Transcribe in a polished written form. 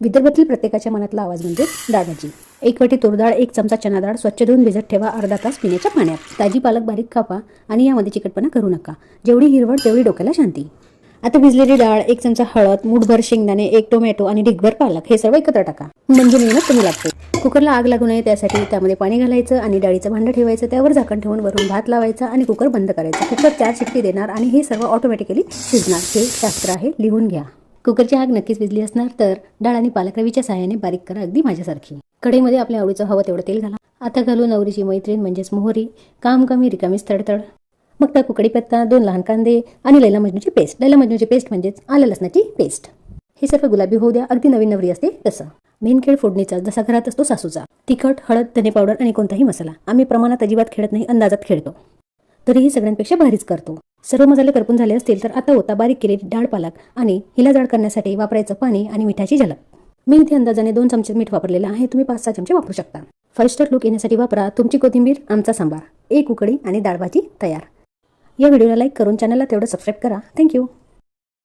विदर्भातील प्रत्येकाच्या मनातला आवाज म्हणजे डाळ भाजी। एक वाटी तूर डाळ, एक चमचा चना डाळ स्वच्छ धुवून भिजत ठेवा, अर्धा तास पिण्याच्या पाण्यात। ताजी पालक बारीक कापा आणि यामध्ये चिकटपणा करू नका। जेवढी हिरवळ तेवढी डोक्याला शांती। आता भिजलेली डाळ, एक चमचा हळद, मूठभर शेंगदाणे, एक टोमॅटो आणि ढिगभर पालक हे सर्व एकत्र टाका, म्हणजे मेहनत कमी लागते। कुकरला आग लागू नये त्यासाठी त्यामध्ये पाणी घालायचं आणि डाळीचं भांडं ठेवायचं, त्यावर झाकण ठेवून वरून भात लावायचा आणि कुकर बंद करायचा। कुकर 4 शिट्टी देणार आणि हे सर्व ऑटोमॅटिकली शिजणार। हे शास्त्र आहे, लिहून घ्या। कुकरची आग नक्कीच विजली असणार तर डाळ आणि पालक रवीच्या सहाय्याने बारीक करा, अगदी माझ्यासारखी। कढईमध्ये आपल्या आवडीचं हवं तेवढं तेल घाला। आता घालू नवरीची मैत्रीण म्हणजेच मोहरी, काम कमी रिकामीच तडतड। मग टाकू कढीपत्ता, 2 लहान कांदे आणि लैला मजनूची पेस्ट। लैला मजनूची पेस्ट म्हणजेच आलं लसणाची पेस्ट। हे सर्व गुलाबी होऊ द्या, अगदी नवीन नवरी असते तसं। मेन खेळ फोडणीचा, जसा घरात असतो सासूचा। तिखट, हळद, धने पावडर आणि कोणताही मसाला आम्ही प्रमाणात अजिबात खेळत नाही, अंदाजात खेळतो। तरीही सगळ्यांपेक्षा भारीच करतो। सर्व मसाले करपून झाले असतील तर आता होता बारीक केलेली डाळ, पालक आणि हिला जाड करण्यासाठी वापरायचं पाणी आणि मिठाची झलक। मी इथे अंदाजाने 2 चमचे मीठ वापरलेलं आहे, तुम्ही 5-6 चमचे वापरू शकता। 5 स्टार लुक येण्यासाठी वापरा तुमची कोथिंबीर, आमचा सांबार। एक उकळी आणि डाळ भाजी तयार। या व्हिडिओला लाईक करून चॅनलला तेवढं सबस्क्राईब करा। थँक्यू।